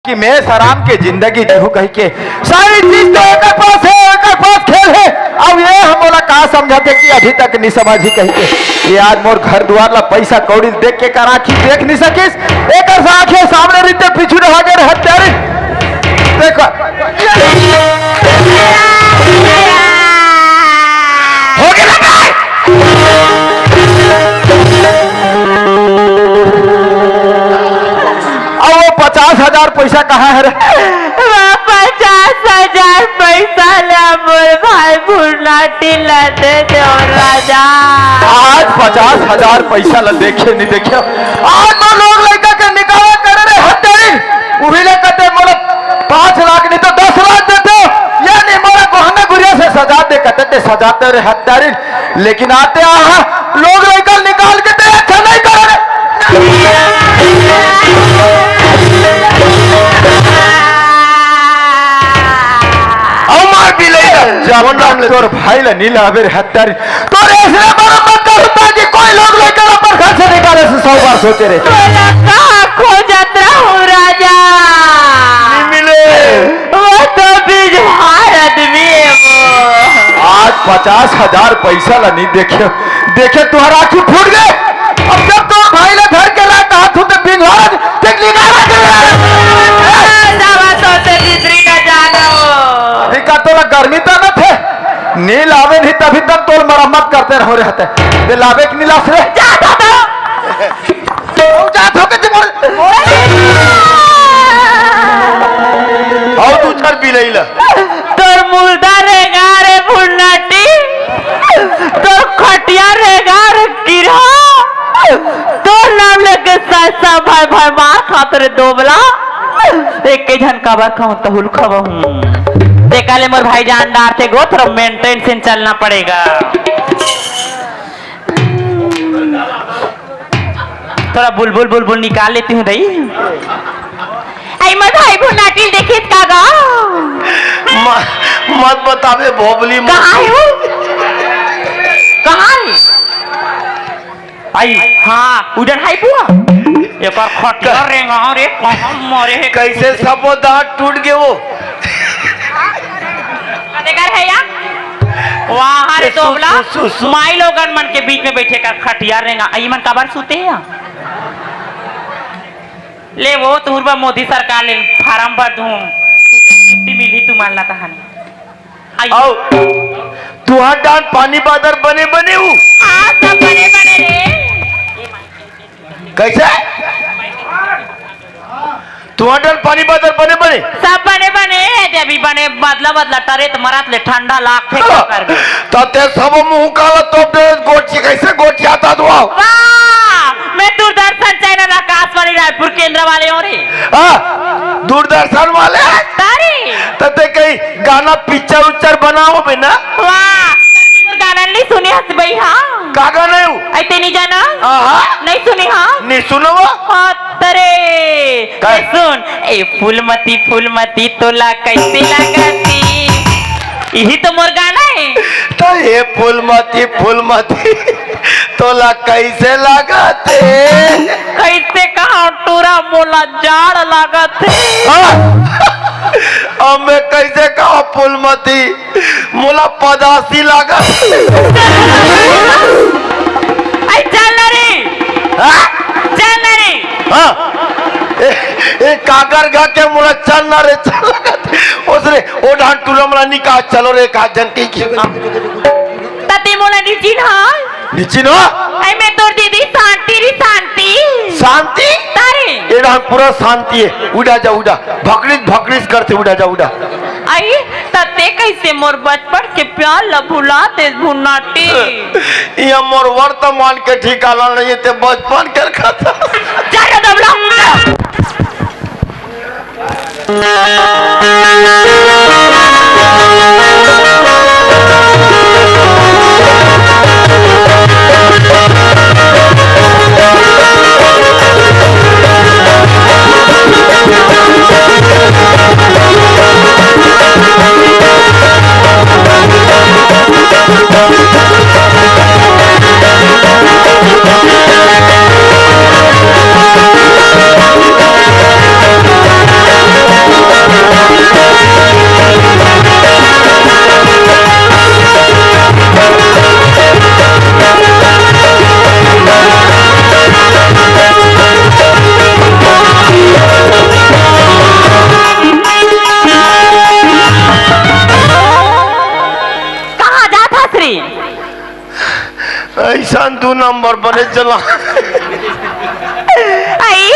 कि मैं सराम के जिंदगी जीहू कह के सारी चीज तो एक पास खेल है। अब ये हम बोला कहा समझाते कि अभी तक नहीं समझी कह के ये आज मोर घर द्वार ला पैसा कौड़ी देख के कर आखी देख नहीं सकिस एक आंखें सामने रीते पीछू रह गए हत्यारी देखो हो गया अब वो 50,000 पैसा कहाँ है रे? 50,000 पैसा ले मोर भाई भुनाटी ला दे दो राजा। आज 50,000 पैसा ला देखे नहीं देखे आज तो लोग लड़का के निकाला कर रहे हत्यारी उहिले कहते मोला 5 लाख नहीं तो 10 लाख देते यानी मोला गहना गुड़िया से सजा दे कहते सजाते रहे हत्यारी लेकिन आते आहा लोग लड़का निकाल के दे अच्छा नहीं कर रहे। जवन नाम तोर भाई ला नीला अबेर हत्यारी तोर ऐसे मत करता कि कोई लोग लेकर पर घर से निकाले से 100 बार सोचे रे खो जाता हूँ राजा नहीं मिले वो तो बिजहार आदमी है वो। आज 50,000 पैसा ला नहीं देखे तुम्हारा आंखी फूट गए। अब जब तो भाई ला घर के ला हाथ होते बिंगार देख ली ना तो गर्मी तो न थे नहीं लावे नहीं तभी तक तोल मरम्मत करते रहो रहते दे लावे कि नहीं लास रे जात हो के आओ तू चल पी लेला तोर मुर्दा रेगा रे भुन्नाटी तोर खटिया रेगा रे गिरा तोर नाम लेके सासा भाई भाई मार खातर दोबला एक के झन काबर खाऊं तहुल खावा हूं देखा ले मोर भाई जान डार थे गो थोड़ा मेंटेन से चलना पड़ेगा थोड़ा बुलबुल बुलबुल निकाल लेती हूँ दही आई मोर भाई भुनाटी देखे कागा मत बतावे भोबली कहाँ है कहाँ है आई हाँ उधर है बुआ एक और खटिया रेंगा रे कहाँ मरे कैसे सब दांत टूट गए वो है या वहाँ रे तोबला माई लोगन मन के बीच में बैठे का खटिया रेंगा आई मन काबर सूते हैं ले वो तुरबा मोदी सरकार ले फार्म भर दूं छुट्टी मिली तू मान ला कहानी आओ तुहार डांट पानी बादर बने बने हूँ हाँ सब बने बने रे कैसे तुम्हारे पानी बादल बने बने सब बने बने अभी बने बदला टरे तो मरात ले ठंडा लाख थे क्या कर तते सब मुंह काला तो गोची कैसे गोची आता दुआ वाह मैं दूरदर्शन चैनल आकाशवाणी रायपुर केंद्र वाले हो रे दूरदर्शन वाले तारी तते कहीं गाना पिक्चर उच्चर बनाओ बिना वाह गाना नहीं सुने हस भाई हाँ का गाना हूँ ऐसे नहीं जाना नहीं सुनी हाँ नहीं सुनो तरे सुन ए फूलमती तोला कैसे लगाती यही तो मोर गाना है तो ये फूलमती तोला कैसे लगाते कैसे कहा टूरा मोला जाड़ लगाते अब मैं कैसे कहा फूलमती मोला पदासी लागत चल रे काकर गा के मोला चल ना रे चल उसरे ओ डांट टूला मोला निकाल चलो रे का जन की तते मोला निचिन हाँ निचिन हो आई मैं तोर दीदी शांति तारे ये डांट पूरा शांति है उड़ा जा उड़ा भकड़ीस करते उड़ा जा उड़ा आई तते कैसे मोर बचपन के प्यार ला भुलाते भुनाटी ये मोर वर्तमान के ठिकाना नहीं ते बचपन के खाता जा दबला ऐसा 2 नंबर बने चला। आई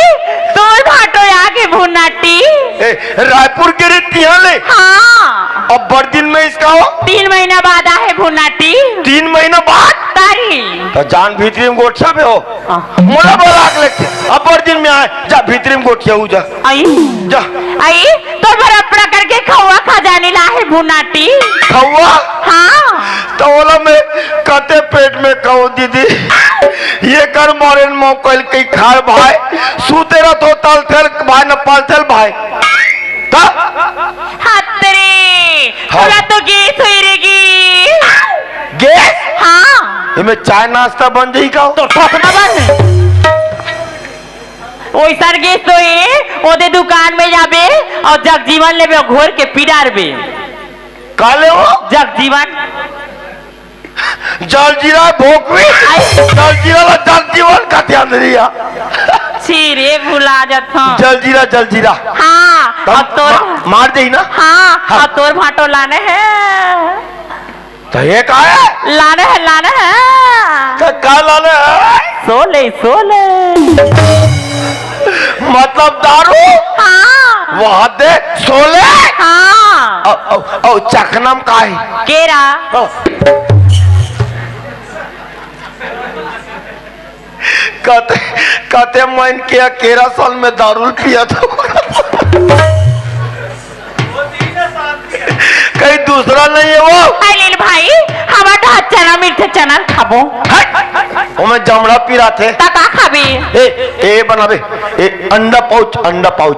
तोर भाटो आगे भुन्नाटी। रायपुर के रहती है। हाँ अब बड़ दिन में इसका हो 3 महीना बाद आहे भुन्नाटी। 3 महीना बाद तारी तो जान भीतरी में गोठा पे हो मोला बोला लेके अब बड़ दिन में आए जा भीतरी में गोठिया हो जा आई जा आई तो बरपड़ा करके खवा खा जाने ला है भुन्नाटी। खवा हाँ तो ओला में कते पेट में कहो दीदी ये कर मोरे मोकल कई खार भाई सूते रह तो तल थल भाई न पाल थल भाई ता हतरे हाँ। पूरा तो गैस हुई रेगी। गैस हाँ इमे चाय नाश्ता बन जाई का तो ठोकना बन ओइसर गैस तो ये ओदे दुकान में जाबे और जगजीवन लेबे घोर के पिडारबे। काले हो जगजीवन जलजीरा भोकवी जलजीरा ला जगजीवन का ध्यान दिया छीरे भुला जात हूं। जलजीरा हाँ अब तोर मार दे ना हाँ अब तोर भाटो लाने हैं तो ये का है लाने हैं तो का लाने है सोले मतलब दारू हाँ वहां दे सोले हाँ औ चखनम का है केरा कते कते मन के केरा साल में दारू पिया था कहीं दूसरा नहीं है वो अनिल भाई हमारा चना मिर्च चना खाबो वो मैं जमड़ा पी रहा थे तका खाबी ए बनाबे अंडा पाउच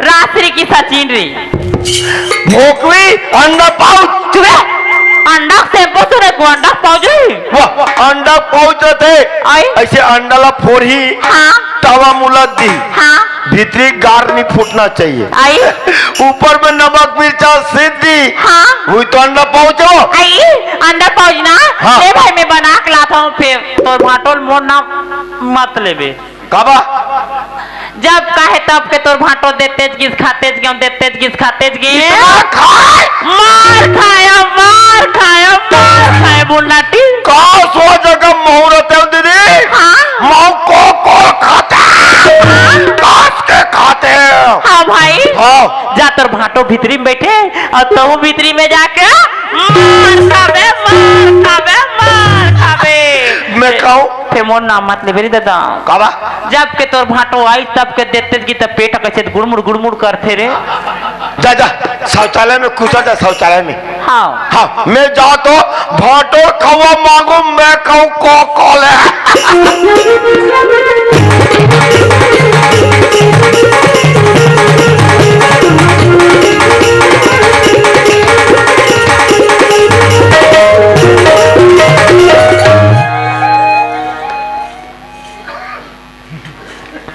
रात्रि की सचिन रे भोकवी अंडा पाउच चुप अंडा सेम्पो सुने को अंडा पाउच वाह अंडा पाउच थे ऐसे अंडा ला फोड़ी हाँ तवा मुलत दी हाँ भीतरी गार नहीं फूटना चाहिए आई ऊपर में नमक मिर्चा सीधी हाँ वही तो अंडा पाउच हो आई अंडा पाउच ना हाँ। ले भाई मैं बना के लाता हूँ फिर तो भाटोल मोर ना मत लेबे काबा जब काहे तब के तोर भाटो देते किस खाते मार खाया बुलाटी का सो जगह मुहूर्त है दीदी हाँ माँ को खाते काट के खाते हाँ भाई हाँ जा तोर भाटो भीतरी में बैठे और तू भीतरी में जाके मार खाबे मैं कहूँ फिर मोर नाम मत ले दादा काबा जब के तोर भाटो आई तब के देते की तब पेट कैसे गुड़मुड़ करते रे जा शौचालय में घुसा जा शौचालय में हाँ हाँ मैं जा तो भाटो खवा मांगू मैं कहूँ को कॉल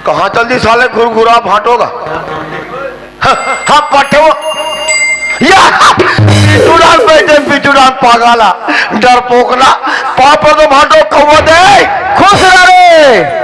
कहाँ जल्दी साले घुरघुरा भाटोगा हाँ पटो पिचुरान पागला डरपोकला पापा तो भाटो कौवा दे खुश रे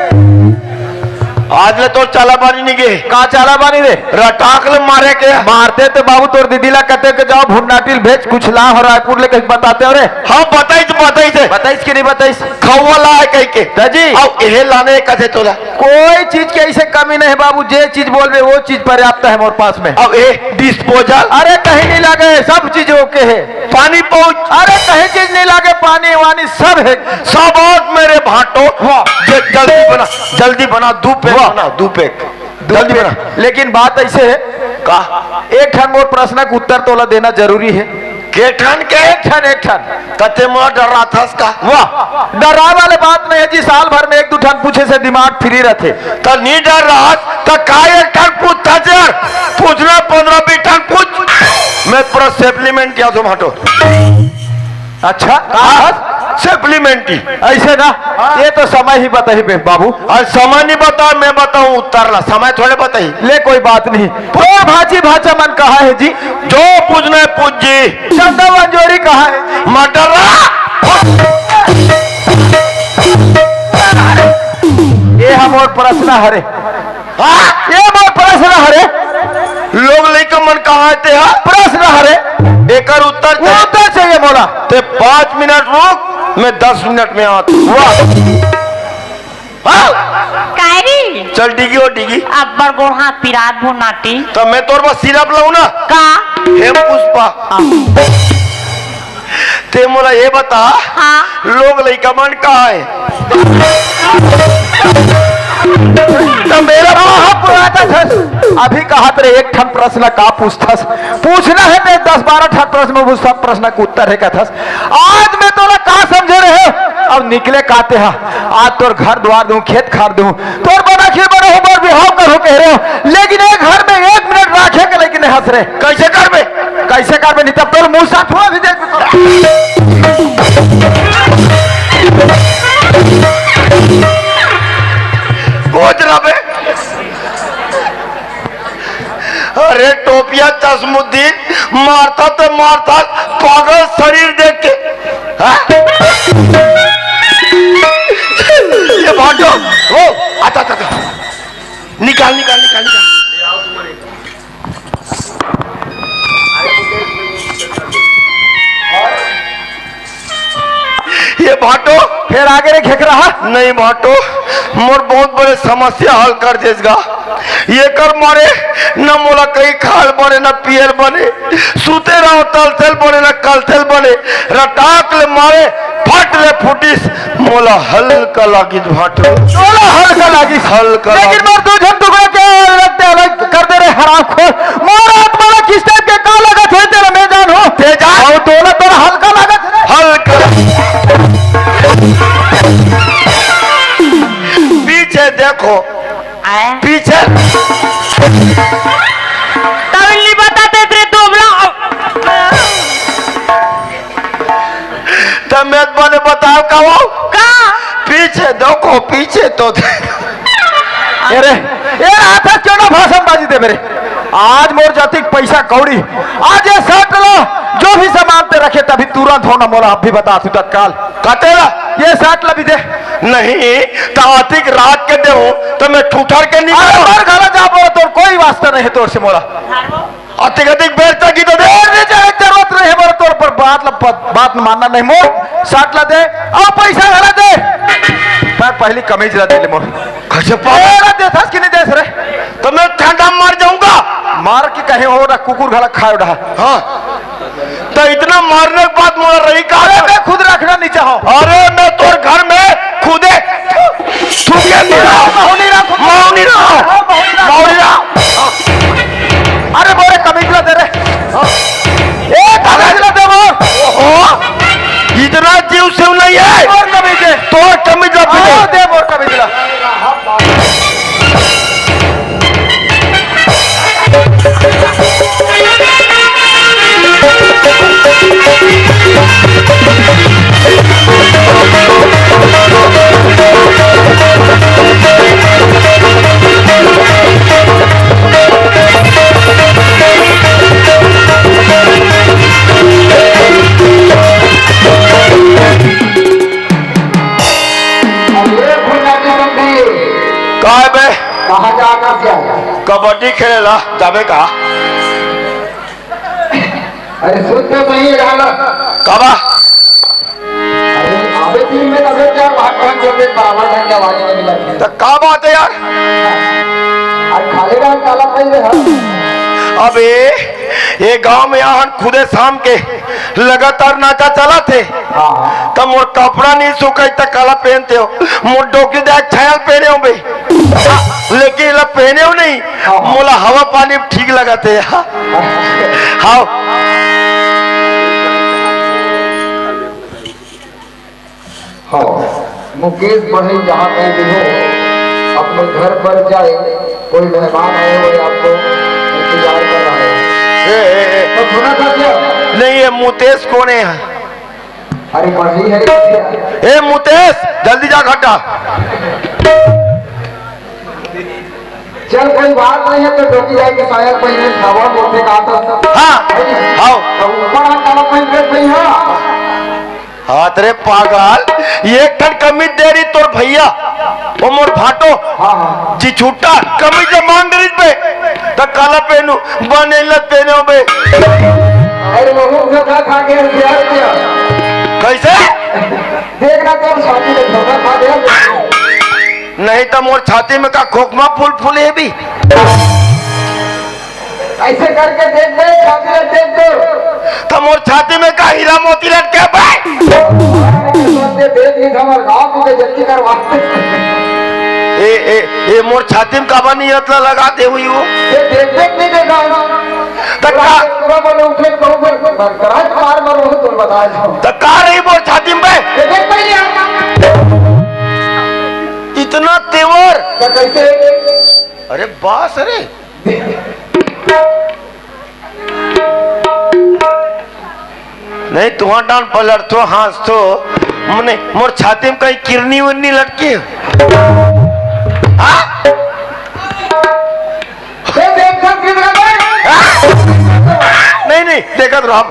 आज ले तो चाला बानी नहीं गे का चाला बानी रे रटाक ले मारे के मारते तो बाबू तोर दीदी ला कहते के जाओ भुन्नाटिल भेज कुछ ला हो रायपुर ले कहीं बताते हो रे हाँ बताइस कि नहीं बताइस खौवा ला है कहीं के दादी अब यह लाने कथे तोला कोई चीज की ऐसे कमी नहीं है बाबू जे चीज बोल रहे वो चीज पर्याप्त है मोर पास में अब ये डिस्पोजल अरे कहीं नहीं लगे सब चीज ओके है पानी पहुंच अरे कहीं चीज नहीं लगे पानी वानी सब है सब और मेरे भाटो जल्दी बना दू पैक जल्दी बना लेकिन बात ऐसे है का एक ठन मोर प्रश्न का उत्तर तोला देना जरूरी है के ठन के एक ठन कते मोर डर रहा था इसका वाह डरा वाले बात नहीं है जी साल भर में 1-2 ठन पूछे से दिमाग फ्री रहते तो नहीं डर रहा तो का एक ठन पूछता यार पूछना 15-20 ठन पूछ मैं पूरा सप्लीमेंट किया तुम हटो अच्छा सप्लीमेंट की ऐसे ना ये तो समय ही बताई बे बाबू और समय नहीं बता मैं बताऊं उत्तर ला समय थोड़े बताई ले कोई बात नहीं तो भाजी भाचा मन कहा है जी जो पूछना है पूछ जी चंदा मंजोरी कहा है जी मटर ये हम और प्रश्न हरे ये मोर प्रश्न हरे लोग लेकर मन कहा प्रश्न हरे एकर उत्तर चाहिए बोला ते 5 मिनट रुक मैं 10 मिनट में आता हूँ। कायरी चल डिगी और डिगी। अब बरगोड़ हाथ पिरात भो नाटी तो मैं तोर पास सिरप लाऊं ना। का हे पुष्पा, ते मोला ये बता, हाँ लोग लइका मन कहा है? तो मेरा अभी कहा तेरे एक ठन प्रश्न का पूछथस, पूछना है तो 10-12 ठन प्रश्न में वो सब प्रश्न का उत्तर है कथस। आज मैं तोरा का समझे रहे, अब निकले काते हा, आज तोर घर द्वार दूं, खेत खार दूं, तोर बना खीर बना हो, बर बिहाव करो कह रहे हो, लेकिन एक घर में 1 मिनट राखे के लेकिन हंस रहे। कैसे कर बे? कैसे कर बे? नहीं तब तोर मुंह साफ हुआ भी देख। गोज रबे। अरे टोपिया चश्मुद्दीन मारता तो मारता पागल शरीर देख के। हाँ? ये भाटो ओ आता निकाल निकाल निकाल निकाल। ये भाटो फिर आगे रे खेक रहा नहीं भाटो, मोर बहुत बड़े समस्या हल कर देगा। ये कर मारे न मोला कहीं खाल बने न पियल बने, सूते रहो तलथल बने न कलथल बने, रटाक ले मारे फट ले फुटिस मोला हल्का लागी भाटो, मोला हल्का लागी हल्का लेकिन मोर दो झन टुकड़ा के लगते अलग कर दे रे हराम खोर। मोर आत्मा किस टाइप के का लगत है तेरा मैं जान हो ते जान और तोला तोरा हल्का लागत है हल्का। पीछे देखो पीछे तवली बताते थे दुबला तमें बने बताओ कहो का पीछे देखो पीछे तो अरे ये हाथ क्यों ना भाषणबाजी दे मेरे। आज मोर जाति पैसा कौड़ी आज ये शर्ट लो जो भी सामान पे रखे तभी तुरंत होना मोला अब भी बता तू तत्काल कतेला ये शर्ट ला भी दे नहीं तो आतिक रात के दे तो मैं ठूठर के अरे निकाल बार घरा जा बोला तो कोई वास्ता नहीं है तोर से मोला अधिक अधिक बेचता की तो दे जरूरत नहीं है तोर पर बात मानना नहीं मोर शर्ट ला दे और पैसा घरा दे पर पहली कमीज ला दे ले मोर कैसे दे था कि नहीं दे रे तो मैं ठंडा मर जाऊंगा मार के कहे हो ना कुकुर घड़ा खाए रहा। हाँ तो इतना मारने के बाद मोला रही कहा मैं खुद रखना नहीं चाहो। अरे मैं तोर घर में खुदे थूके मौनी रखो मौनी रहो मौनी रहो। अरे बोरे कमीज ला दे रे एक कमीज ला दे मोर। ओहो इतना जीव शिव नहीं है मोर कमीज है तोर कमीज ला दे मोर कमीज ला कहा जाना कबड्डी खेलेला जाबे का अरे सुन तो सही रहला कबा अरे आवे दिन में तबे क्या भाग भाग जोड़े बाबा घंटा वाली में मिला तो का बात है यार और खाले का काला पाई रहा अबे ये गांव में यहाँ खुदे शाम के लगातार नाचा चला थे हां तो मोर कपड़ा नहीं सूखा तक काला पहनते हो मोर डोकी देख छायल पहने हो भाई लेकिन ला पहने हो नहीं मोला हवा पानी ठीक लगाते हाँ हाँ मुकेश बढ़े जहाँ कहीं भी हो अपने घर पर जाए कोई मेहमान आए हुए आपको इंतजार कर रहा है तो सुना था क्या नहीं ये मुतेश कौन है अरे बढ़ी है ए मुतेश जल्दी जा घटा चल कोई बात नहीं है तो डोकी जाए के शायद पहले खबर बोलते का आता हाँ आओ तो ऊपर आ काला पहन के सही है हाथ रे पागल ये टन कमीज दे रही तोर भैया वो मोर भाटो हाँ जी छूटा कमीज मांग रही पे तो काला पहनू बने लत पहने बे अरे लोगों से खा के प्यार किया कैसे देखना तेरे छाती में धोखा खा गया नहीं तो मोर छाती में का खोखमा फूल फूले है भी। ऐसे करके देख दे छाती में देख दो तो मोर छाती में का हीरा मोती लटके भाई। देख नहीं समझ गाँव की जल्दी करवा ए मोर छाती में काबा नहीं अतला लगा दे हुई वो। ये देख नहीं देखा तक्का पूरा बोले उठे तो फिर कराज मार मार वो तो बता दो तक्का रही मोर छाती में बे। देख पहले इतना तेवर कैसे अरे बास अरे नहीं तुम्हारा डांट पलट तो हाथ तो मने मोर छाती में कहीं किरनी उरनी लटकी है। हाँ? नहीं देखा तो हम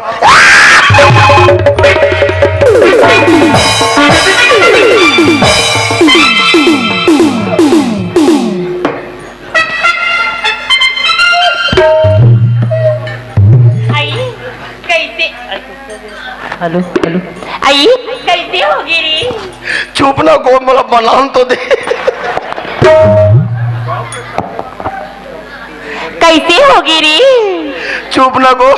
हेलो हेलो आई कैसे होगी रे? चुप ना गोल मला बनान तो दे। कैसे होगी रे? चुप ना गो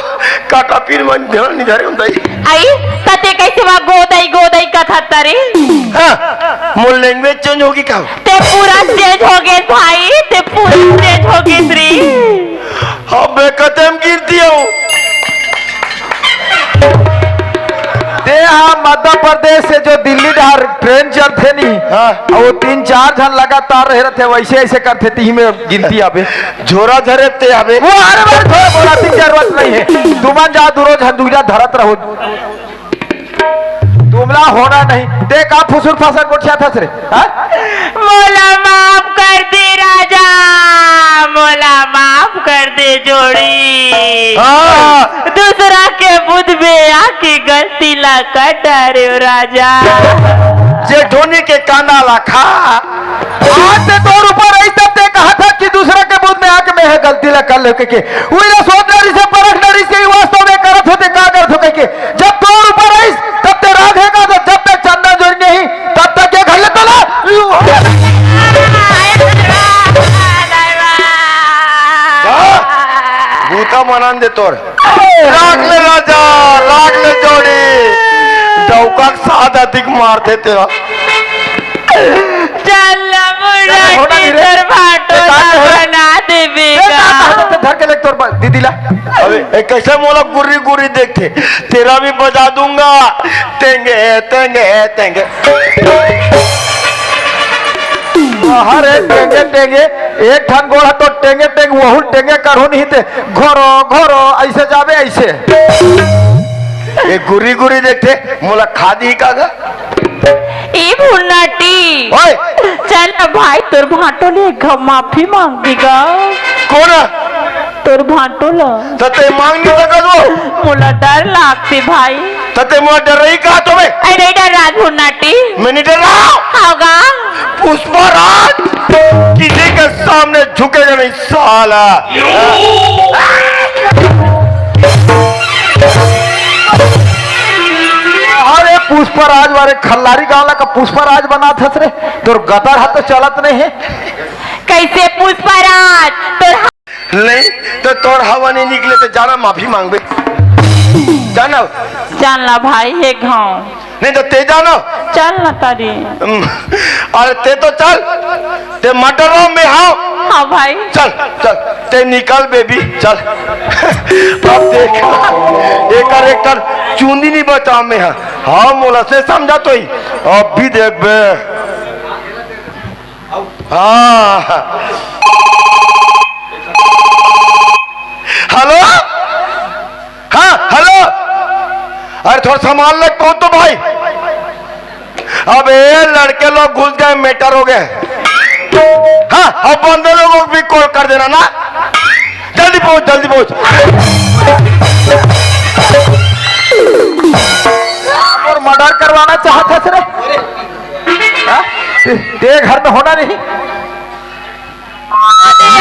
काटा पीर मन ध्यान नहीं धरे उंदाई। आई तते कैसे वा गोदाई कथा तरे? हाँ मोर लैंग्वेज चेंज होगी क्या? ते पूरा चेंज हो गए भाई ते पूरा चेंज हो गए रे। हाँ मैं कदम गिरती हूँ। हाँ मध्य प्रदेश से जो दिल्ली डहर ट्रेन चलते नहीं हाँ वो 3-4 जन लगातार रह रहे थे वैसे ऐसे करते थी में गिनती आबे झोरा धरे ते आबे वो हर बार थोड़ा बोला की जरूरत नहीं है तुमन जा दूरो झंडूरा धरत रहो तुमला होना नहीं देख आप फुसुर फासर कोठिया था रे मोला माफ कर दे राजा मोला माफ कर दे जोड़ी हाँ दूसरा के बुध में आके गलती ला कर डारे राजा जे ढोनी के काना लाखा आज से 2 रुपए रही तब ते कहा था कि दूसरा के बुध में आके मैं है गलती ला कर लेके के वही ना सोच रही से परख रही से वास्तव में करत होते का करत होते के जब 2 रुपए रही तब ते राखेगा तो जब तक चंदा जोड़ नहीं तब तक ये घर लेता ना भूता मनान दे तोर राग ले राजा राग ले जोड़ी चौका सादा दिख मार दे तेरा चल मुराटी तर भाटो बना देवेगा धर के लेक तोर दीदी ला अबे कैसे मोला गुर्री गुर्री देखते तेरा भी बजा दूंगा तेंगे तेंगे तेंगे अरे टेंगे टेंगे एक ठन गोड़ा तो टेंगे टेंग वहु टेंगे करो नहीं थे घोरो घोरो ऐसे जावे ऐसे ये गुर्री गुर्री देखते मोला खादी कागा ए भुन्नाटी ओए चल भाई तोर भाटो ले माफी मांगेगा कौन तोर भाटो ला तते मांग नहीं सका वो मोला डर लागते भाई तते मोला डर रही कहा तुम्हें अरे डर राज भुन्नाटी मैं नहीं डर रहा होगा पुष्पराज किसी के सामने झुकेगा नहीं साला अरे पुष्पराज वाले खल्लारी गांव का पुष्पराज बना था रे तोर गदर हाथ तो चलत नहीं है कैसे पुष्पराज तोर नहीं तो तोर हवा नहीं निकले तो जाना माफी मांगबे जाना जानला भाई है गाँव नहीं तो ते जाना चल ना तारी अरे ते तो चल ते मटर रो में हाँ हाँ भाई चल चल ते निकल बेबी चल अब देख एक चूंदी नहीं बचा में है हाँ मोला से समझा तो ही अब भी देख बे हाँ हेलो हाँ हेलो अरे थोड़ा संभाल ले कौन तो भाई अब ये लड़के लोग घुस गए मेटर हो गए हाँ अब बंदे लोगों को भी कॉल कर देना ना जल्दी पहुंच और मर्डर करवाना चाहते थे रे ते घर में होना नहीं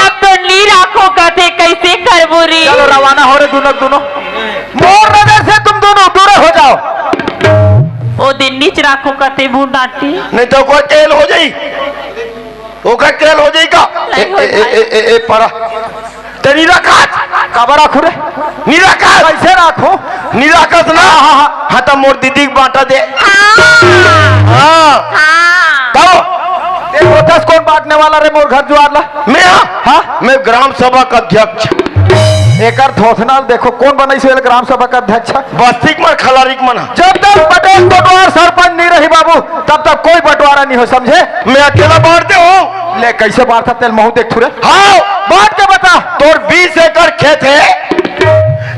अब तो नी राखो कहते कैसे करबोरी चलो रवाना हो रहे दोनों मोर नजर से तुम दोनों दूर हो जाओ ओ दिन नी खींच रखो कते भूडाटी नहीं तो कोई तेल हो जाई ओका तेल हो जाई का नहीं होई भाई। परा ते निराकाश काबर राखू रे निराकाश कैसे राखू निराकाश ना हाँ तो मोर दीदी के बांटा दे हाँ तो ये प्रोसेस कौन बांटने वाला रे मोर घर जुआर ला मैं हाँ मैं ग्राम सभा का अध्यक्ष एकर थोथना देखो कौन बनाई से ग्राम सभा का अध्यक्ष बस्तिक मन खलारिक मन जब तक पटेल बटवार सरपंच नहीं रही बाबू तब तक कोई बंटवारा नहीं हो समझे मैं अकेला बांटते हूँ ले कैसे बांटता तेल महू देख थुरे हाँ बांट के बता तोर 20 एकड़ खेत है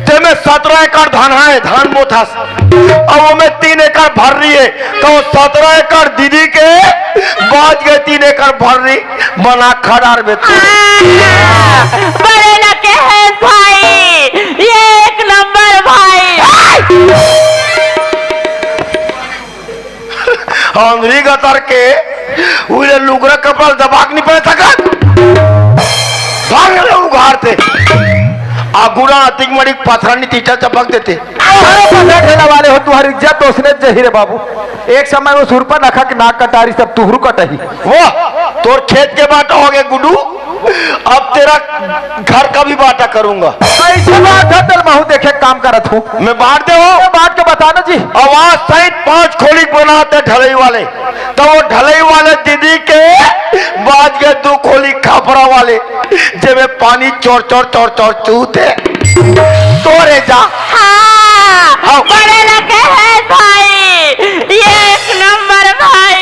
ते में 17 एकड़ धान है धान बोथास अब वो में 3 एकड़ भर रही है तो 17 एकड़ दीदी के बाज गए 3 एकड़ भर रही बना खड़ार में बड़े लगे हैं भाई ये एक नंबर भाई अंधरी गतर के उले लुगरा कपड़ा दबाक नहीं पड़े सकत भाग ले उघार थे आगुड़ा अतिक मड़ी पथरानी तीटा चपक देते ठेला वाले हो तुम्हारी इज्जत तो उसने जही रे बाबू एक समय वो सुर पर रखा कि नाक कटारी सब तुहरू कटही वो तोर खेत के बाटा हो गए गुडू अब तेरा घर का भी बाटा करूंगा कैसे बांटा तेल महू देखे काम करत हूँ मैं बांट दे हो बांट के बताना जी आवाज सहित 5 खोली बनाते ढलई वाले तो वो ढलई वाले दीदी के बाज गए 2 खोली खापरा वाले जब पानी चोर चोर चोर चोर चूते तोरे जा हाँ बड़े लगे हैं भाई ये एक नंबर भाई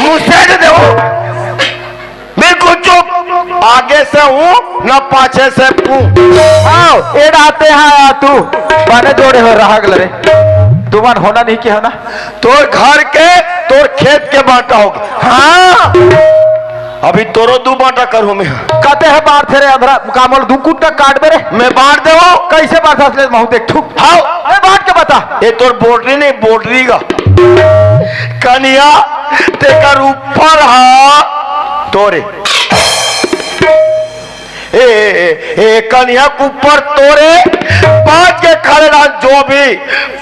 मुझसे दे बिल्कुल चुप आगे से हूँ न पाछे से हूँ आओ ये आते हैं तू बने जोड़े हो रहा रे तुमन होना नहीं क्या होना तोर घर के तोर खेत के बांटा होगा हाँ अभी तोरो 2 बांटा करूँ मैं कहते हैं बाढ़ थे रे अंधरा कामल 2 कुट्टा काट दे रे मैं बांट दे कैसे बाढ़ असले महू देख ठुक हाँ अरे बांट के बता ये तोर बोटरी नहीं बोटरी का कनिया तेकर ऊपर हा तोरे ए कनिया के ऊपर तोरे 5 के खड़े रहा जो भी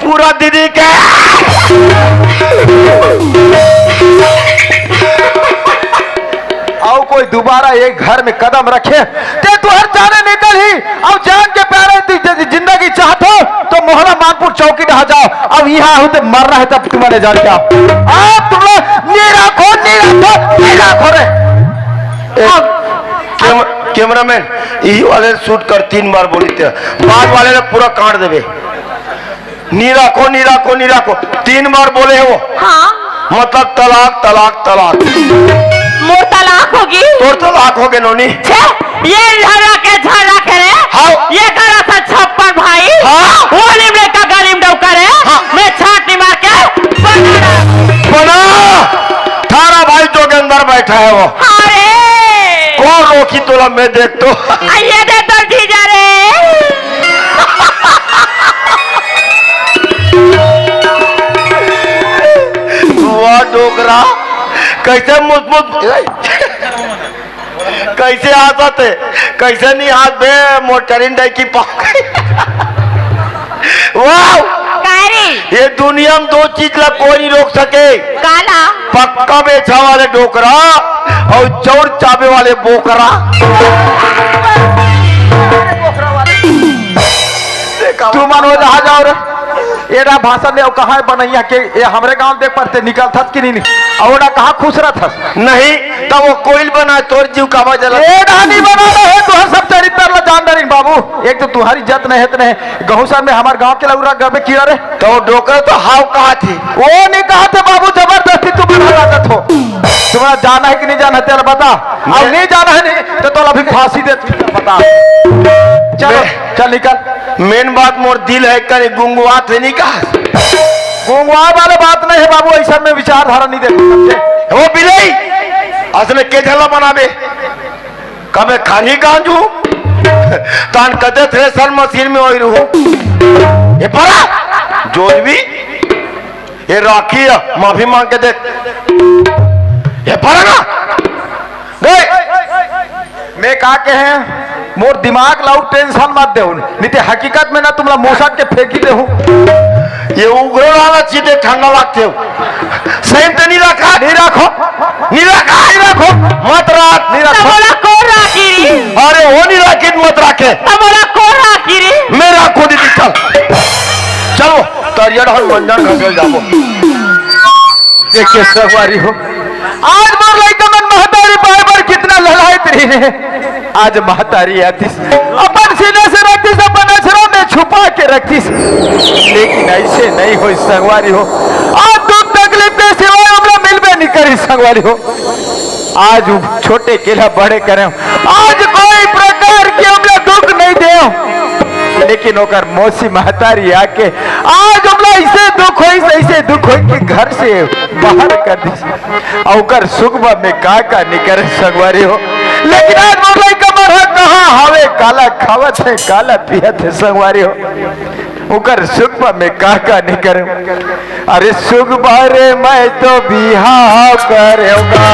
पूरा दीदी के आओ कोई दोबारा एक घर में कदम रखे ते तू हर जाने निकल ही अब जान के प्यारे जिंदगी चाहते हो तो मोहना मानपुर चौकी ढहा जाओ अब यहाँ हो तो मरना है तब तुम्हारे जान के आप तुम लोग नीरा खो रे कैमरामैन यही वाले शूट कर 3 बार बोली थे बाद वाले ने पूरा काट देवे नीरा को 3 बार बोले हैं वो हाँ मतलब तलाक तलाक तलाक मोर तलाक होगी तोर तलाक हो गए नोनी ये झगड़ा के रे हाँ ये करा था 56 भाई हाँ वो लिमड़े का गलीम डौकर है हाँ मैं छाटी मार के बना थारा भाई जो के अंदर बैठा है वो अरे कौन रोकी तोला मैं देख तो ये दे तो जीजा रे वाह डोकरा कैसे मुझमुझ कैसे हाथ थे कैसे नहीं हाथ बे मोटरिन डाई की पाँव वाह ये दुनिया में 2 चीज ला कोई नहीं रोक सके काला पक्का बेचा वाले डोकरा और चौर चाबे वाले बोकरा तू मन हो जहा जाओ रे एरा भाषण ले कहा बनैया के ये हमरे गांव देख पड़ते निकल थस कि नहीं और कहा खुश रह थस नहीं तब वो कोयल बना तोर जीव का जला नहीं बना है तो सब चरित्र ला जान डरिन बाबू एक तो तुम्हारी इज्जत नहीं है नहीं गहू सर में हमारे गांव के लौरा घर में कीड़ा रे तो वो डोकरा तो हाव कहा थी वो नहीं कहा थे बाबू जबरदस्ती तुम हराकत हो तुम्हारा जाना है कि नहीं जाना है तेरा बता अब नहीं जाना है नहीं तो अभी फांसी दे बता चलो चल निकल मेन बात मोर दिल है कहीं गुंगुआ थे नहीं कहा गुंगवा वाले बात नहीं है बाबू ऐसा में विचारधारा नहीं देखते वो बिलई असल के झला बनावे कबे खानी गांजू तान कदे थ्रेसर मशीन में होई रहू ये परा जो भी ये राखी है माफी मांग के देख ये परा ना देख मैं कहा के हैं मोर दिमाग लाऊ टेंशन मत दे नहीं तो हकीकत में ना तुमला मोसा के फेंकी दे ये उग्र वाला चीजें ठंडा लगते हो सही तो नहीं रखा नहीं रखो मत रख नहीं रखो तमोला को राखी रे अरे वो नहीं रखे मत रखे तमोला को राखी रे मैं रखो दीदी चल चलो तरिया ढल मंजन घसल जाबो देखिए सवारी हो आज मोर लइका मन महतारी बार कितना लड़ाइत रही ने आज महतारी आतीस अपन सीने से रखतीस अपन अछरा में छुपा के रखतीस लेकिन ऐसे नहीं हो संगवारी हो आज दुख तकलीफ के सिवाय हमरा मिलबे नहीं करी संगवारी हो आज छोटे केला बड़े करे आज कोई प्रकार के हमरा दुख नहीं दे लेकिन ओकर मौसी महतारी आके आज हमरा ऐसे दुख होई कि घर से बाहर कर दी और ओकर सुगवा में का निकर संगवारी हो लेकिन आज मोर लइका मरहा कहां हवे काला खावत है काला पियत है संगवारी हो ओकर सुगवा में का निकर अरे सुगवा रे मैं तो बिहाव करेगा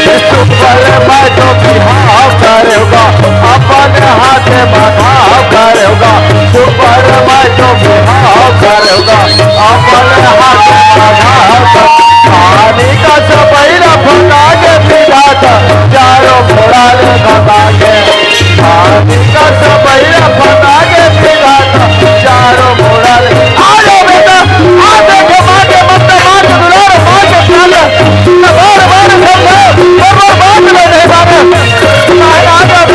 मैं तो बिहाव करेगा अपन हाथ बधाव करेगा सुपर मैं तो बिहाव करेगा अपन हाथ बधाव पानी का सबैरा फटा के पीधा था चारों घोड़ा ले भगा के पानी का सबैरा फटा के पीधा था चारों घोड़ा ले आ जाओ बेटा आ देखे माँ के मत मार के दुलार मार के खाले बार बार सब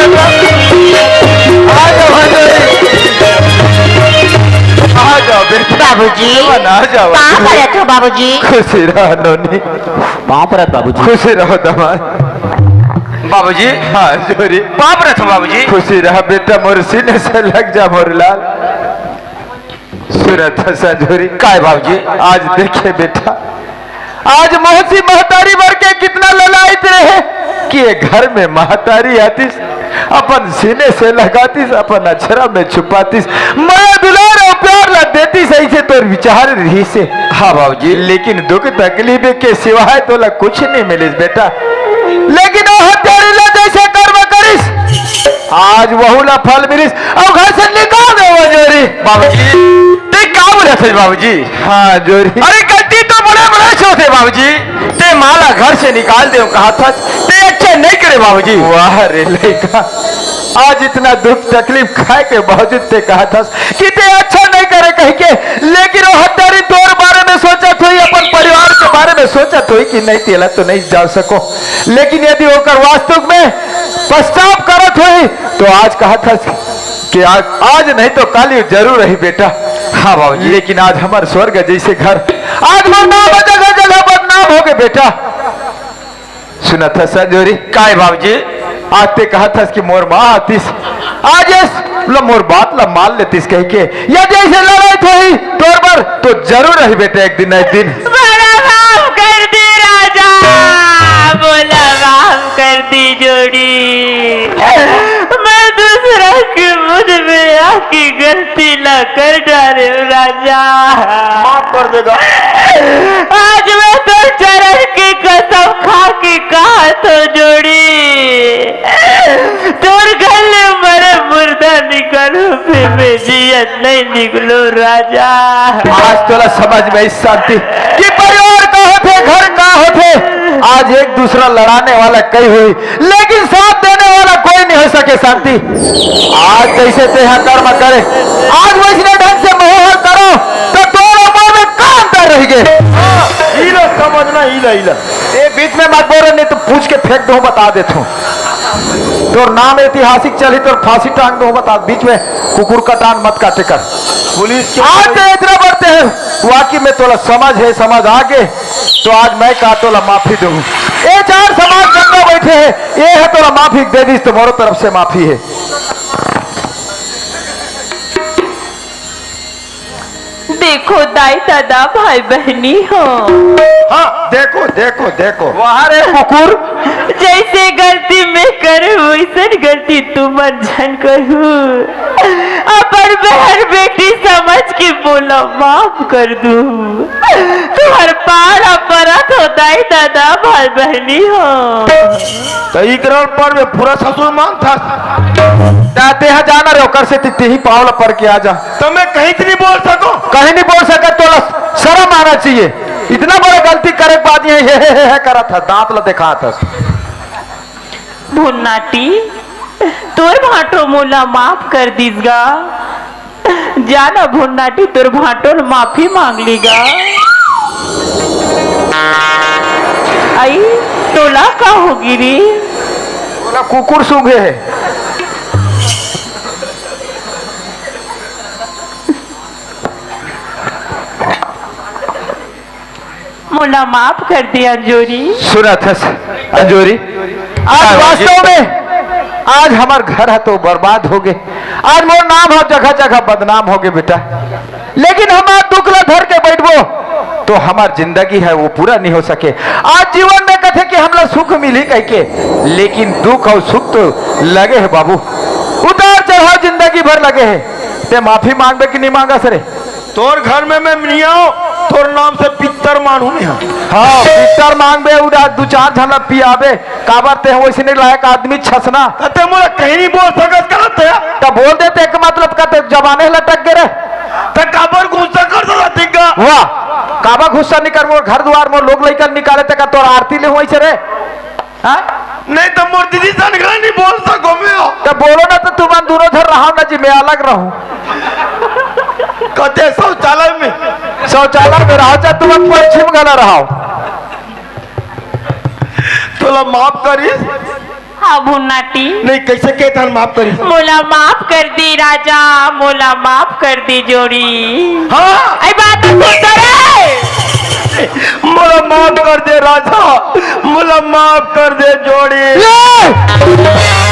बात ले नहीं बाबा आ जाओ बेटा आ जाओ बेटा बाबूजी आ जाओ कहाँ पर थे बाबूजी खुशी रहो नोनी वहाँ पर बाबूजी खुशी रहो दमाद बाबूजी हाँ जोरी बाप रहे थे बाबूजी खुशी रहा बेटा मोर सीने से लग जा मोर लाल सूरत संजोरी काय बाबूजी आज देखे बेटा आज मौसी महतारी बर के कितना ललायत रहे कि ये घर में महतारी आतीस अपन सीने से लगातीस अपन अक्षरा में छुपातीस मैं दुलार और प्यार ला देती सही से तो विचार रही से हाँ बाबूजी लेकिन दुख तकलीफ के सिवाय तो ला कुछ नहीं मिलिस बेटा लेकिन वो हत्यारी ला जैसे कर्म करिस आज वहू ला फल मिलिस और घर से निकाल दे वो जोरी बाबूजी ते का बोले थे बाबूजी हाँ जोरी अरे गलती तो बड़े छो थे बाबूजी ते माला घर से निकाल दे कहा था ते अच्छा नहीं करे बाबूजी वाह रे लड़का आज इतना दुख तकलीफ खाए के बावजूद ते कहा था कि ते अच्छा नहीं करे कह के लेकिन वो हत्यारी तोर बारे में सोचा थी अपन परिवार के बारे में सोचा थी कि नहीं तेला तो नहीं जा सको लेकिन यदि होकर वास्तव में पश्चाताप करत हुई तो आज कहा था कि आज नहीं तो काली जरूर रही बेटा हाँ बाबूजी लेकिन आज हमारे स्वर्ग जैसे घर आज वो नाम जगह जगह बदनाम हो गए बेटा सुना था संजोरी काय बाबूजी आज ते कहा था कि मोर माँ आतीस आज मोर बात ला मान लेतीस कह के यदि ऐसे लड़ाई थी तोर पर तो जरूर रही बेटा एक दिन बड़ा माफ कर दी राजा बोला माफ कर दी जोड़ी मैं दूसरा की मुझ में आकी गलती ला कर डाले राजा माफ कर देगा आज मैं तो चरण की कसम खा के कहा तो जोड़ी तोर गले मरे मुर्दा निकलो फिर मैं जियत नहीं निकलो राजा आज तोला समझ में इस शांति कि परिवार का होते घर का होते आज एक दूसरा लड़ाने वाला कई हुई लेकिन साथ देने वाला कोई नहीं हो सके शांति आज जैसे ते यहाँ कर्म करे आज वैसे ढंग से मोहर करो तो तोरा मुंह में काम अंतर रह गए हीला समझना हीला ये बीच में मत बोलो नहीं तो पूछ के फेंक दो बता देता हूँ तो नाम ऐतिहासिक चली तो फांसी टांग दो बता बीच में कुकुर का टांग मत काटे कर पुलिस के आज तो इतना बढ़ते हैं वाकई में तोला समझ है समझ आगे तो आज मैं कहा तोला माफी दूँ ये चार समाज गंगा बैठे हैं ये है तोला माफी दे दी तुम्हारे तरफ से माफी है देखो दाई दादा भाई बहनी हो हाँ देखो देखो देखो वहां रे कुकुर जैसे गलती मैं करूँ वैसे गलती तुम अनजान करूँ अपन बहन बेटी समझ के बोला माफ कर दू। तुम्हारे पारा परत होता ही दादा भाई बहनी हो। तो इकरार पर में पूरा ससुर मान था। जाते हैं जाना रे ओकर से तित्ती ही पावला पर के आ जा। तो मैं कहीं तो नहीं बोल सको। कहीं नहीं बोल सका तो शर्म आना चाहिए। इतना बड़ा गलती करे के बाद ये करा था, दांत ला देखा था। भुन्नाटी तोर भाटो मोला माफ कर दीजगा। जाना भुन्नाटी तोर भाटो माफी मांग लीगा। आई तोला का होगी रे? बोला कुकुर सूंघे है। मोला माफ कर दिया अंजोरी। सुना था अंजोरी, आज वास्तव में आज हमार घर है तो बर्बाद हो गए। आज मोर नाम है जगह जगह बदनाम हो गए बेटा। लेकिन हमार दुख ला धर के बैठबो तो हमार जिंदगी है वो पूरा नहीं हो सके। आज जीवन में कथे कि हमला सुख मिली कह के, लेकिन दुख और सुख तो लगे है बाबू। उतार चढ़ाव जिंदगी भर लगे है। ते माफी मांगबे कि नहीं मांगा सरे? तोर घर में मैं नहीं आऊं, तोर नाम से पितर मानू मैं। हाँ पितर मांगबे उड़ा दू चार झला पियाबे काबर ते वैसे नहीं लायक आदमी छसना। ते मोला कहीं नहीं बोल सकत करते। तो बोल देते एक मतलब कहते जबाने लटक गए रे। ते काबर गुस्सा कर दला तिगा। वाह काबा गुस्सा नहीं कर, मोर घर द्वार मोर लोग लेकर निकाले ते का तोर आरती ले वहीं से रे। हाँ नहीं तो मोर दीदी सन घर नहीं बोल सको मैं। तो बोलो ना तो तुम दोनों धर रहा ना जी, मैं अलग रहूं। कते शौचालय में रहो चाहे तुम पश्चिम गला रहो। तोला माफ करी। हाँ भुन्नाटी नहीं कैसे कहता माफ करी। मोला माफ कर दी राजा, मोला माफ कर दी जोड़ी। हाँ आई बात तो करे। मोला माफ कर दे राजा, मोला माफ कर दे जोड़ी।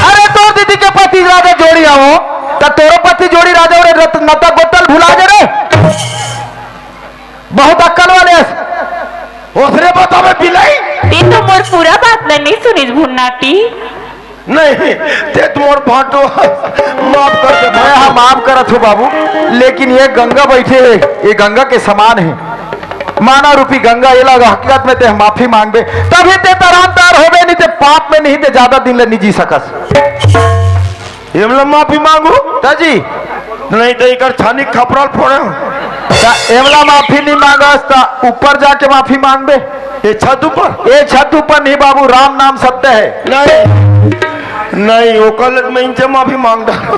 अरे तो दीदी के पति राजा जोड़ी आओ तो तोरो पति जोड़ी राजा और नता बोतल भुला दे रे। बहुत अक्कल वाले उसने बतावे बिलाई। ती तो मोर पूरा बात नहीं सुनी भुन्नाटी। नहीं ते तुम्हार भाटो माफ कर दे। मैं हाँ माफ करत हूँ बाबू, लेकिन ये गंगा बैठे है, ये गंगा के समान है। माना रूपी गंगा ये लगा हकीकत में ते माफी मांगबे तभी ते तरामदार होबे, नहीं ते पाप में नहीं ते ज्यादा दिन ले नहीं जी सकस। एमला माफी मांगू ताजी नहीं तो इकर छानी खपराल फोड़े। एमला माफी नहीं मांगस ता ऊपर जाके माफी मांगबे। ये छत ऊपर, ये छत ऊपर नहीं बाबू, राम नाम सत्य है। नहीं नहीं वो कल मैं इनसे माफी मांग डालू।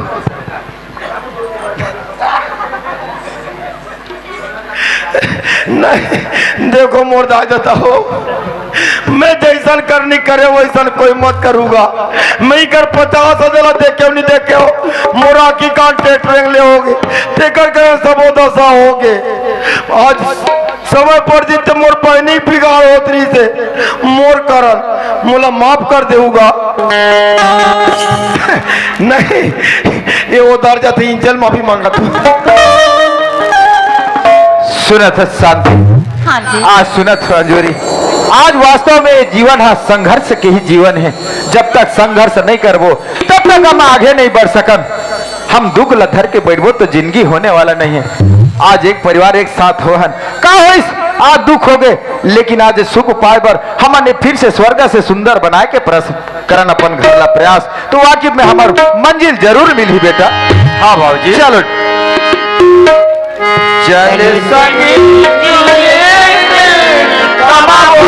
नहीं देखो मोर दादा हो, मैं जैसन करनी करे वैसन कोई मत करूंगा। मैं कर 50,000 देखे नहीं देखे हो मोरा की कान टेटरेंग ले होगे तेकर करे सबो दशा होगे। आज समय पर जीते मोर पहनी बिगाड़ होतरी से मोर करन मोला माफ कर देऊगा। नहीं ये वो दर्जा थी इंचल माफी मांगा था। सुनत है शांति। हाँ जी आज सुनत है अंजोरी, आज वास्तव में ये जीवन है संघर्ष के ही जीवन है। जब तक संघर्ष नहीं करबो तब तक हम आगे नहीं बढ़ सकन। हम दुख लथर के बैठबो तो जिंदगी होने वाला नहीं है। आज एक परिवार एक साथ हो हन का हो, आज दुख हो गए लेकिन आज सुख पाए बर हमने फिर से स्वर्ग से सुंदर बनाए के प्रश्न करन अपन घर ला प्रयास तो वाकिब में हमार मंजिल जरूर मिली बेटा। हाँ भाजी चलो चल संगी कमाओ।